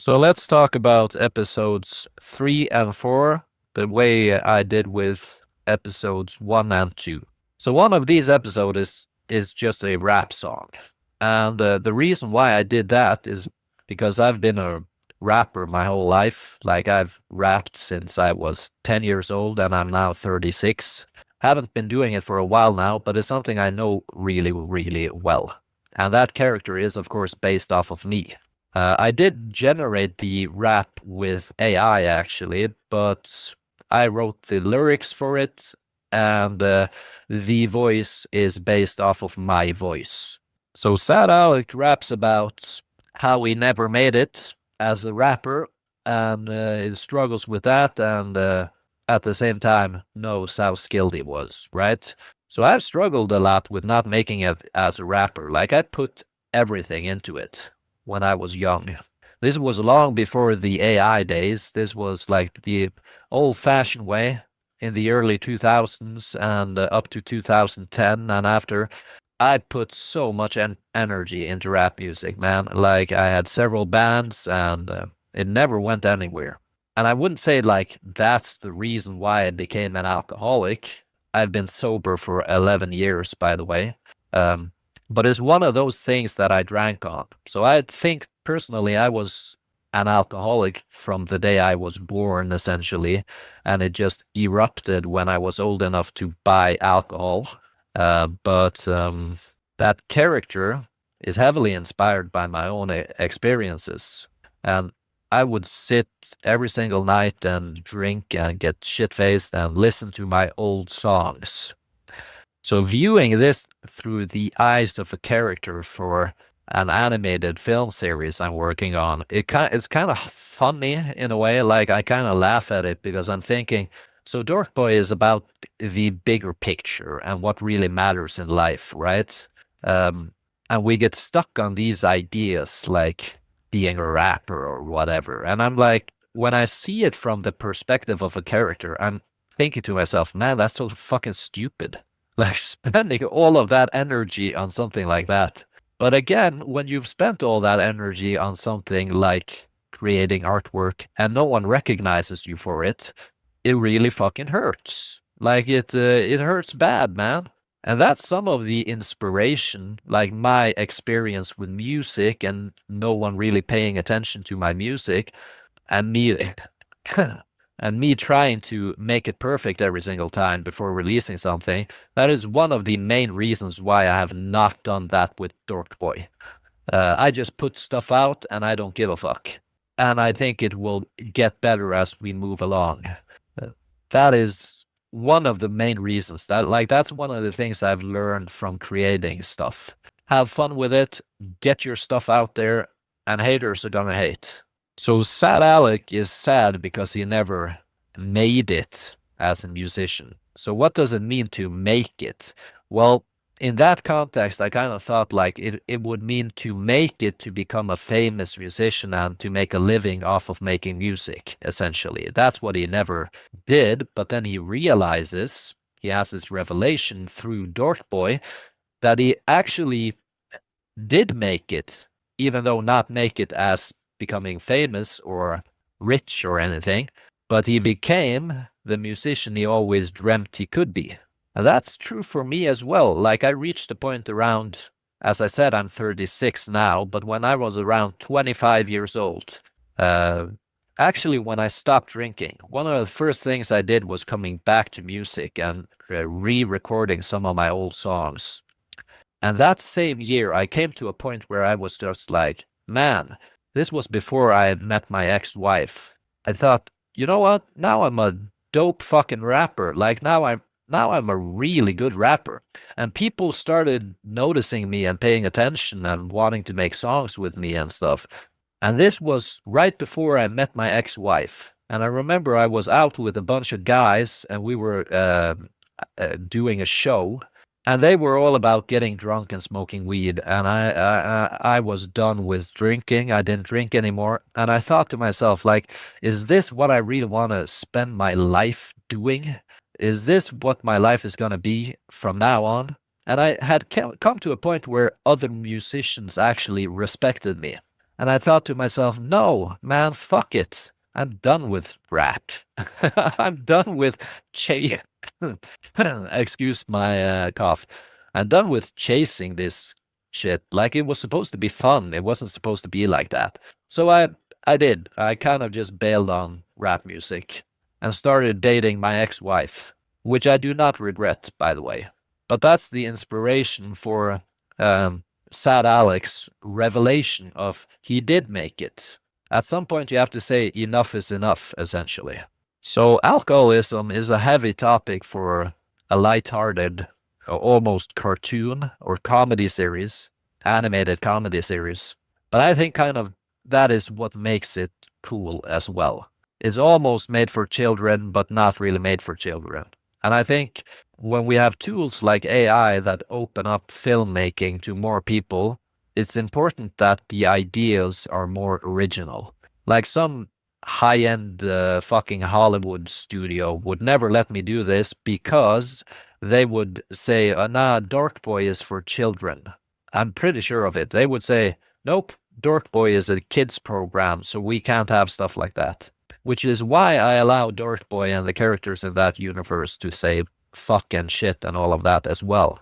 So let's talk about episodes 3 and 4, the way I did with episodes 1 and 2. So one of these episodes is just a rap song. And the reason why I did that is because I've been a rapper my whole life. Like I've rapped since I was 10 years old and I'm now 36. Haven't been doing it for a while now, but it's something I know really, really well. And that character is, of course, based off of me. I did generate the rap with AI actually, but I wrote the lyrics for it, and the voice is based off of my voice. So Sad Alec raps about how he never made it as a rapper, and he struggles with that, and at the same time knows how skilled he was, right? So I've struggled a lot with not making it as a rapper. Like I put everything into it when I was young. This was long before the AI days. This was like the old-fashioned way in the early 2000s and up to 2010 and after. I put so much energy into rap music, man. Like I had several bands and it never went anywhere. And I wouldn't say like that's the reason why I became an alcoholic. I've been sober for 11 years, by the way. Um, but it's one of those things that I drank on. So I think personally I was an alcoholic from the day I was born, essentially, and it just erupted when I was old enough to buy alcohol. But that character is heavily inspired by my own experiences. And I would sit every single night and drink and get shit-faced and listen to my old songs. So viewing this through the eyes of a character for an animated film series I'm working on, it's kind of funny in a way. Like I kind of laugh at it because I'm thinking, so Dork Boy is about the bigger picture and what really matters in life, right? Um, and we get stuck on these ideas like being a rapper or whatever. And I'm like, when I see it from the perspective of a character, I'm thinking to myself, man, that's so fucking stupid. Like spending all of that energy on something like that. But again, when you've spent all that energy on something like creating artwork and no one recognizes you for it, it really fucking hurts. Like it hurts bad, man. And that's some of the inspiration, like my experience with music and no one really paying attention to my music and me and me trying to make it perfect every single time before releasing something. That is one of the main reasons why I have not done that with Dork Boy. I just put stuff out and I don't give a fuck. And I think it will get better as we move along. That is one of the main reasons that's one of the things I've learned from creating stuff. Have fun with it, get your stuff out there, and haters are gonna hate. So Sad Alec is sad because he never made it as a musician. So what does it mean to make it? Well, in that context, I kind of thought like it would mean to make it to become a famous musician and to make a living off of making music, essentially. That's what he never did, but then he realizes, he has this revelation through Dork Boy, that he actually did make it, even though not make it as becoming famous or rich or anything, but he became the musician he always dreamt he could be. And that's true for me as well. Like I reached a point around, as I said, I'm 36 now, but when I was around 25 years old, actually when I stopped drinking, one of the first things I did was coming back to music and re-recording some of my old songs. And that same year, I came to a point where I was just like, man, this was before I had met my ex-wife. I thought, you know what? Now I'm a dope fucking rapper. Like now I'm a really good rapper. And people started noticing me and paying attention and wanting to make songs with me and stuff. And this was right before I met my ex-wife. And I remember I was out with a bunch of guys and we were doing a show. And they were all about getting drunk and smoking weed. And I was done with drinking. I didn't drink anymore. And I thought to myself, like, is this what I really want to spend my life doing? Is this what my life is going to be from now on? And I had come to a point where other musicians actually respected me. And I thought to myself, no, man, fuck it. I'm done with rap. I'm done with chase. Excuse my cough. I'm done with chasing this shit. Like it was supposed to be fun. It wasn't supposed to be like that. So I did. I kind of just bailed on rap music and started dating my ex-wife, which I do not regret, by the way. But that's the inspiration for Sad Alec's revelation of he did make it. At some point, you have to say enough is enough, essentially. So alcoholism is a heavy topic for a light-hearted, almost cartoon or comedy series, animated comedy series. But I think kind of that is what makes it cool as well. It's almost made for children, but not really made for children. And I think when we have tools like AI that open up filmmaking to more people, it's important that the ideas are more original. Like some high-end fucking Hollywood studio would never let me do this because they would say, nah, Dork Boy is for children. I'm pretty sure of it. They would say, nope, Dork Boy is a kids program, so we can't have stuff like that. Which is why I allow Dork Boy and the characters in that universe to say fuck and shit and all of that as well.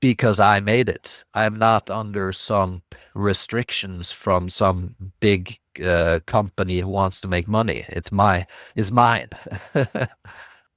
Because I made it. I'm not under some restrictions from some big company who wants to make money. It's mine. And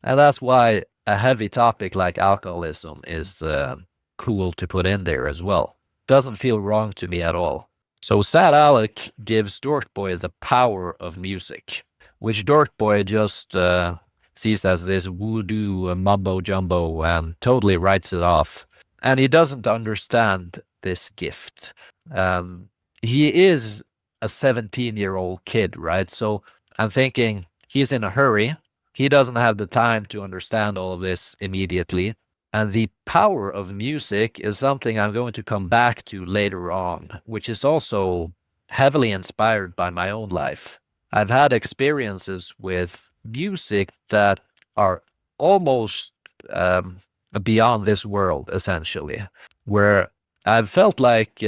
that's why a heavy topic like alcoholism is cool to put in there as well. Doesn't feel wrong to me at all. So Sad Alec gives Dork Boy the power of music, which Dork Boy just sees as this voodoo mumbo jumbo and totally writes it off. And he doesn't understand this gift. He is a 17-year-old kid, right? So I'm thinking he's in a hurry. He doesn't have the time to understand all of this immediately. And the power of music is something I'm going to come back to later on, which is also heavily inspired by my own life. I've had experiences with music that are almost beyond this world, essentially, where I've felt like,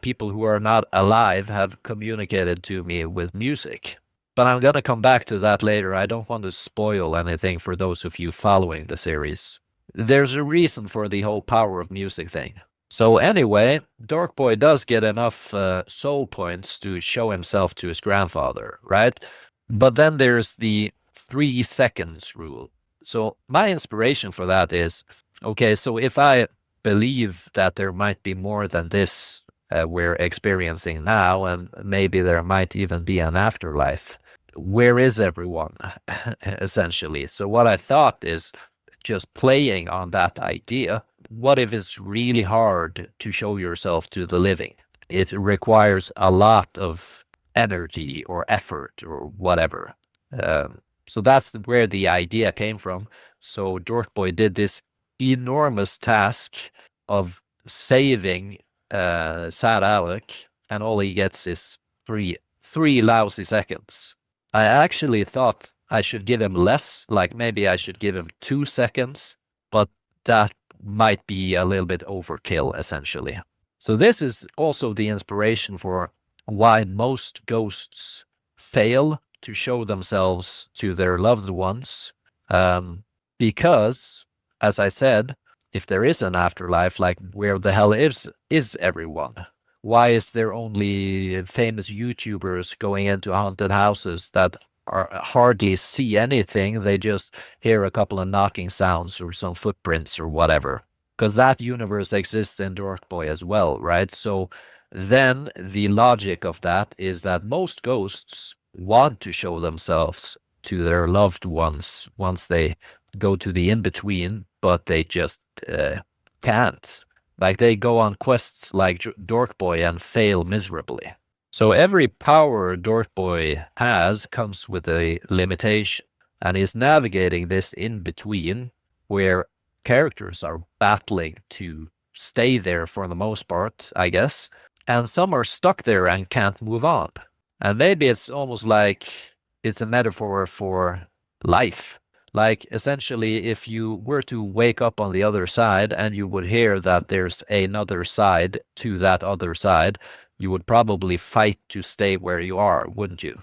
people who are not alive have communicated to me with music. But I'm going to come back to that later. I don't want to spoil anything for those of you following the series. There's a reason for the whole power of music thing. So anyway, Dork Boy does get enough soul points to show himself to his grandfather, right? But then there's the 3 seconds rule. So my inspiration for that is, okay, so if I believe that there might be more than this we're experiencing now, and maybe there might even be an afterlife, where is everyone, essentially? So what I thought is just playing on that idea. What if it's really hard to show yourself to the living? It requires a lot of energy or effort or whatever. So that's where the idea came from. So Dork Boy did this enormous task of saving Sad Alec, and all he gets is three lousy seconds. I actually thought I should give him less, like maybe I should give him 2 seconds, but that might be a little bit overkill, essentially. So this is also the inspiration for why most ghosts fail to show themselves to their loved ones, because, as I said, if there is an afterlife, like where the hell is everyone? Why is there only famous YouTubers going into haunted houses that hardly see anything? They just hear a couple of knocking sounds or some footprints or whatever. Because that universe exists in Dork Boy as well, right? So then the logic of that is that most ghosts want to show themselves to their loved ones once they go to the in-between, but they just can't. Like they go on quests like Dork Boy and fail miserably. So every power Dork Boy has comes with a limitation, and he's navigating this in-between where characters are battling to stay there for the most part, I guess, and some are stuck there and can't move on. And maybe it's almost like it's a metaphor for life. Like, essentially, if you were to wake up on the other side and you would hear that there's another side to that other side, you would probably fight to stay where you are, wouldn't you?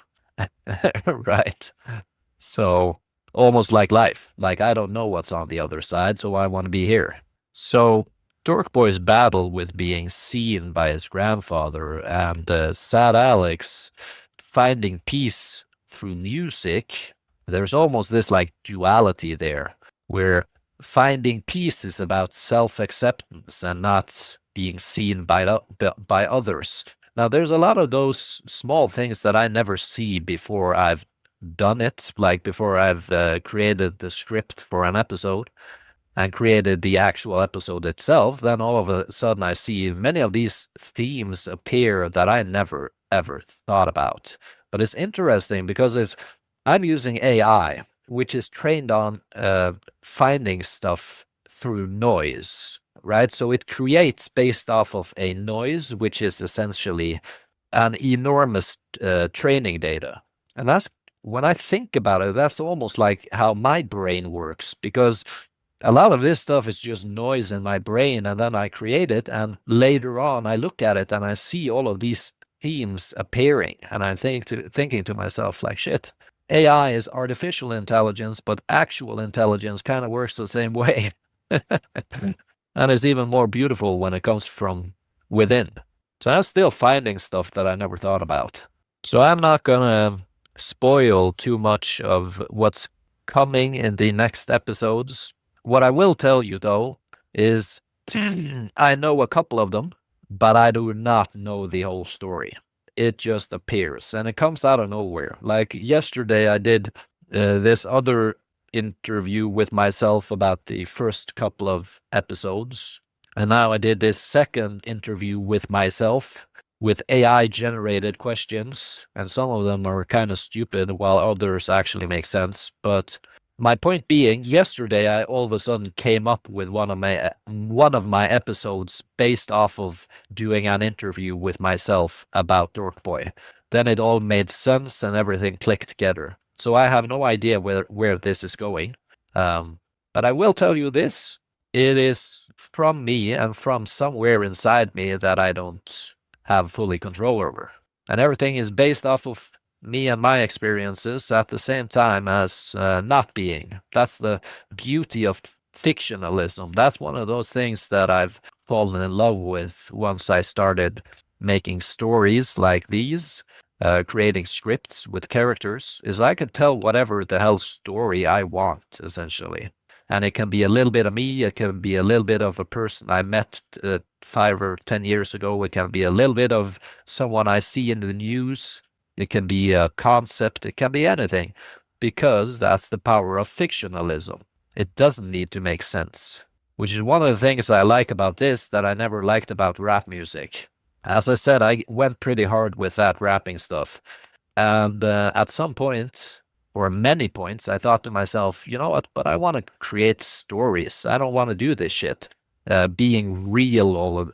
Right. So almost like life. Like I don't know what's on the other side, so I want to be here. So Dork Boy's battle with being seen by his grandfather and Sad Alec's finding peace through music, there's almost this like duality there, where finding peace is about self-acceptance and not being seen by others. Now, there's a lot of those small things that I never see before I've done it, like before I've created the script for an episode and created the actual episode itself. Then all of a sudden I see many of these themes appear that I never ever thought about. But it's interesting because I'm using AI, which is trained on finding stuff through noise, right? So it creates based off of a noise, which is essentially an enormous training data. And that's, when I think about it, that's almost like how my brain works, because a lot of this stuff is just noise in my brain, and then I create it, and later on I look at it and I see all of these themes appearing, and I'm thinking to myself like, shit, AI is artificial intelligence, but actual intelligence kind of works the same way. And it's even more beautiful when it comes from within. So I'm still finding stuff that I never thought about. So I'm not gonna spoil too much of what's coming in the next episodes. What I will tell you though is I know a couple of them, but I do not know the whole story. It just appears and it comes out of nowhere. Like yesterday, I did this other interview with myself about the first couple of episodes. And now I did this second interview with myself with AI generated questions. And some of them are kind of stupid while others actually make sense. But my point being, yesterday I all of a sudden came up with one of my episodes based off of doing an interview with myself about Dork Boy. Then it all made sense and everything clicked together. So I have no idea where this is going. But I will tell you this: it is from me and from somewhere inside me that I don't have fully control over, and everything is based off of me and my experiences at the same time as not being. That's the beauty of fictionalism. That's one of those things that I've fallen in love with once I started making stories like these, creating scripts with characters, is I can tell whatever the hell story I want, essentially. And it can be a little bit of me, it can be a little bit of a person I met 5 or 10 years ago, it can be a little bit of someone I see in the news, it can be a concept, it can be anything, because that's the power of fictionalism. It doesn't need to make sense, which is one of the things I like about this that I never liked about rap music. As I said, I went pretty hard with that rapping stuff. And at some point, or many points, I thought to myself, you know what, but I want to create stories. I don't want to do this shit. Being real all of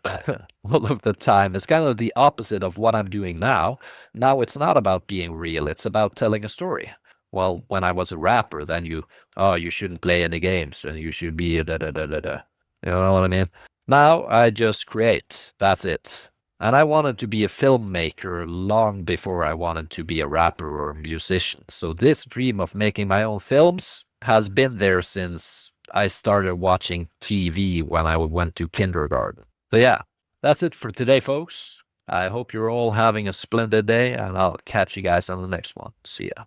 all of the time. It's kind of the opposite of what I'm doing now. Now it's not about being real. It's about telling a story. Well, when I was a rapper, then you shouldn't play any games and you should be da da da da da. You know what I mean? Now I just create. That's it. And I wanted to be a filmmaker long before I wanted to be a rapper or a musician. So this dream of making my own films has been there since I started watching TV when I went to kindergarten. So yeah, that's it for today, folks. I hope you're all having a splendid day, and I'll catch you guys on the next one. See ya.